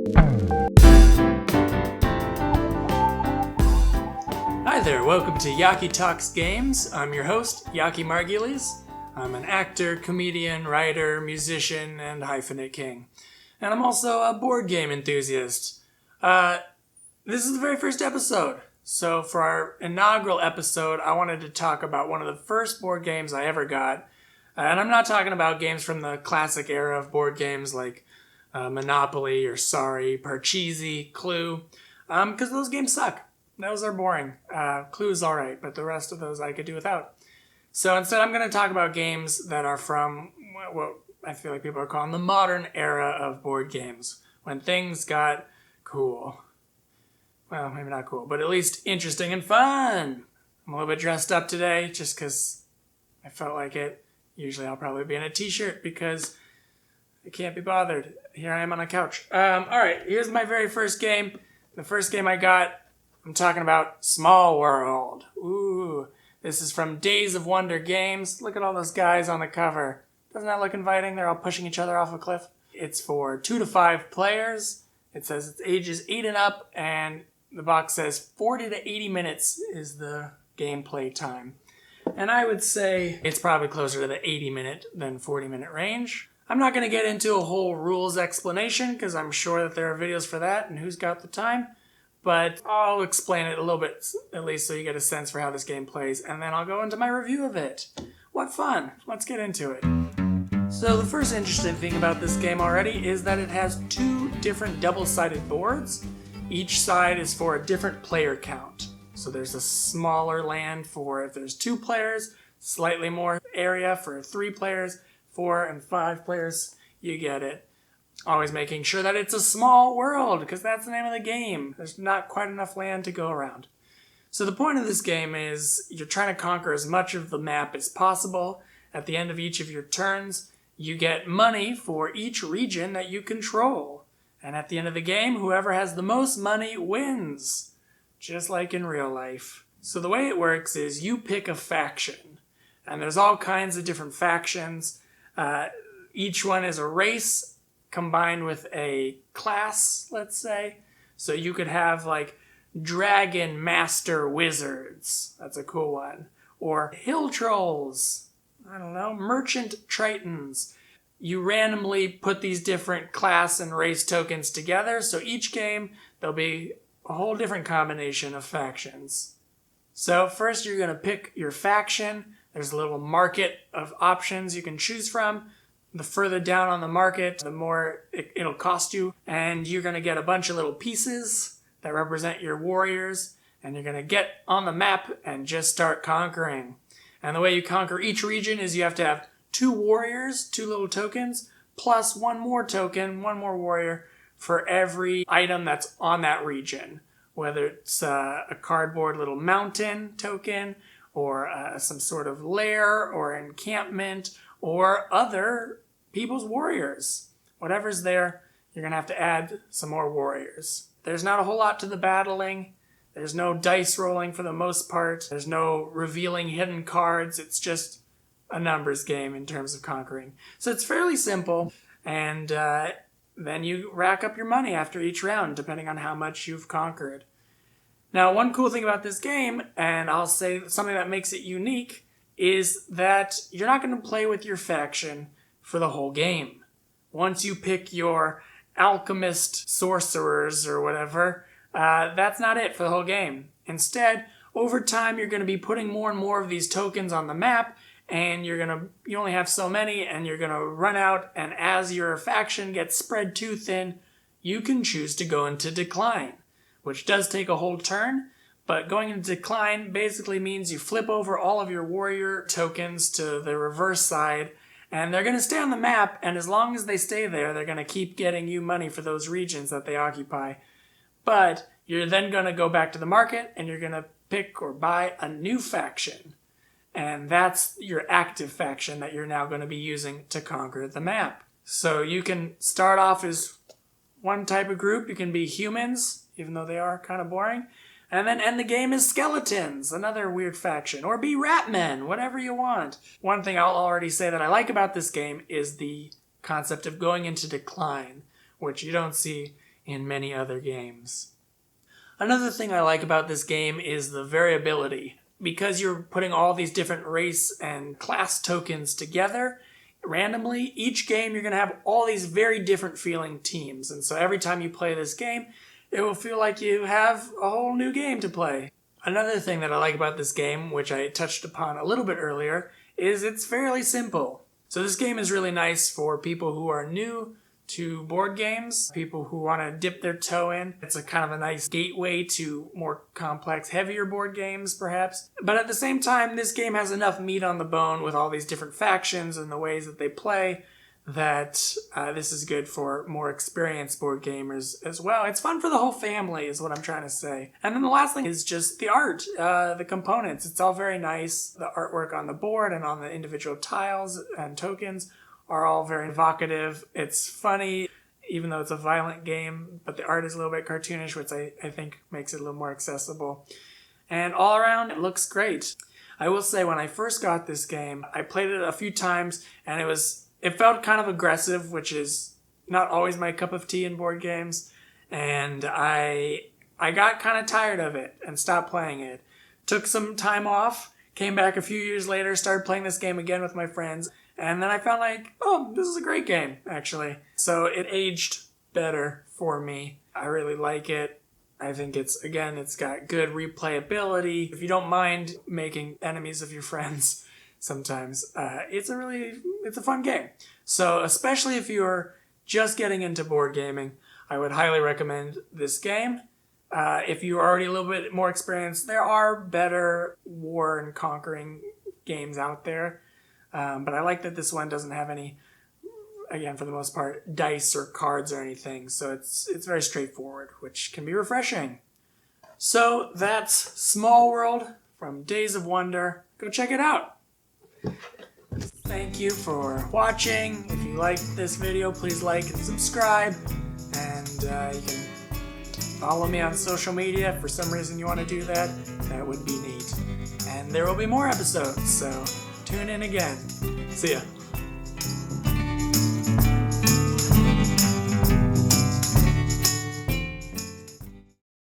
Hi there, welcome to Yaki Talks Games. I'm your host, Yaki Margulies. I'm an actor, comedian, writer, musician, and hyphenate king. And I'm also a board game enthusiast. This is the very first episode. So for our inaugural episode, I wanted to talk about one of the first board games I ever got. And I'm not talking about games from the classic era of board games like Monopoly or Sorry, Parcheesi, Clue, because those games suck. Those are boring. Clue's alright, but the rest of those I could do without. So instead I'm going to talk about games that are from what I feel like people are calling the modern era of board games, when things got cool. Well, maybe not cool, but at least interesting and fun. I'm a little bit dressed up today just because I felt like it. Usually I'll probably be in a t-shirt because I can't be bothered. Here I am on a couch. Alright, here's my very first game. The first game I got, I'm talking about Small World. Ooh, this is from Days of Wonder Games. Look at all those guys on the cover. Doesn't that look inviting? They're all pushing each other off a cliff. It's for 2 to 5 players. It says it's ages 8 and up, and the box says 40 to 80 minutes is the gameplay time. And I would say it's probably closer to the 80-minute than 40-minute range. I'm not going to get into a whole rules explanation because I'm sure that there are videos for that and who's got the time. But I'll explain it a little bit, at least so you get a sense for how this game plays, and then I'll go into my review of it. What fun! Let's get into it. So the first interesting thing about this game already is that it has 2 different double-sided boards. Each side is for a different player count. So there's a smaller land for if there's 2 players, slightly more area for 3 players, 4 and 5 players, you get it. Always making sure that it's a small world, because that's the name of the game. There's not quite enough land to go around. So the point of this game is you're trying to conquer as much of the map as possible. At the end of each of your turns, you get money for each region that you control. And at the end of the game, whoever has the most money wins. Just like in real life. So the way it works is you pick a faction. And there's all kinds of different factions. Each one is a race combined with a class, let's say. So you could have like Dragon Master Wizards. That's a cool one. Or Hill Trolls. I don't know. Merchant Tritons. You randomly put these different class and race tokens together. So each game, there'll be a whole different combination of factions. So first you're going to pick your faction. There's a little market of options you can choose from. The further down on the market, the more it'll cost you. And you're going to get a bunch of little pieces that represent your warriors. And you're going to get on the map and just start conquering. And the way you conquer each region is you have to have 2 warriors, 2 little tokens, plus 1 more token, 1 more warrior for every item that's on that region. Whether it's a cardboard little mountain token, or some sort of lair, or encampment, or other people's warriors. Whatever's there, you're going to have to add some more warriors. There's not a whole lot to the battling. There's no dice rolling for the most part. There's no revealing hidden cards. It's just a numbers game in terms of conquering. So it's fairly simple, and then you rack up your money after each round, depending on how much you've conquered. Now, one cool thing about this game, and I'll say something that makes it unique, is that you're not going to play with your faction for the whole game. Once you pick your alchemist sorcerers or whatever, that's not it for the whole game. Instead, over time, you're going to be putting more and more of these tokens on the map, and you only have so many, and you're going to run out, and as your faction gets spread too thin, you can choose to go into decline, which does take a whole turn. But going into decline basically means you flip over all of your warrior tokens to the reverse side, and they're going to stay on the map, and as long as they stay there, they're going to keep getting you money for those regions that they occupy. But you're then going to go back to the market, and you're going to pick or buy a new faction. And that's your active faction that you're now going to be using to conquer the map. So you can start off as one type of group. You can be humans, even though they are kind of boring. And then end the game as skeletons, another weird faction. Or be rat men, whatever you want. One thing I'll already say that I like about this game is the concept of going into decline, which you don't see in many other games. Another thing I like about this game is the variability. Because you're putting all these different race and class tokens together randomly, each game you're going to have all these very different feeling teams. And so every time you play this game, it will feel like you have a whole new game to play. Another thing that I like about this game, which I touched upon a little bit earlier, is it's fairly simple. So this game is really nice for people who are new to board games, people who want to dip their toe in. It's a kind of a nice gateway to more complex, heavier board games, perhaps. But at the same time, this game has enough meat on the bone with all these different factions and the ways that they play that this is good for more experienced board gamers as well. It's fun for the whole family is what I'm trying to say. And then the last thing is just the art, the components. It's all very nice. The artwork on the board and on the individual tiles and tokens are all very evocative. It's funny, even though it's a violent game, but the art is a little bit cartoonish, which I think makes it a little more accessible. And all around, it looks great. I will say, when I first got this game, I played it a few times, and it felt kind of aggressive, which is not always my cup of tea in board games, and I got kind of tired of it and stopped playing it. Took some time off, came back a few years later, started playing this game again with my friends, and then I found this is a great game, actually. So it aged better for me. I really like it. I think it's got good replayability. If you don't mind making enemies of your friends sometimes, it's a fun game. So especially if you're just getting into board gaming, I would highly recommend this game. If you're already a little bit more experienced, there are better war and conquering games out there. But I like that this one doesn't have any, again, for the most part, dice or cards or anything. So it's very straightforward, which can be refreshing. So that's Small World from Days of Wonder. Go check it out. Thank you for watching. If you liked this video, please like and subscribe. And you can follow me on social media. If for some reason you want to do that, that would be neat. And there will be more episodes, so tune in again. See ya.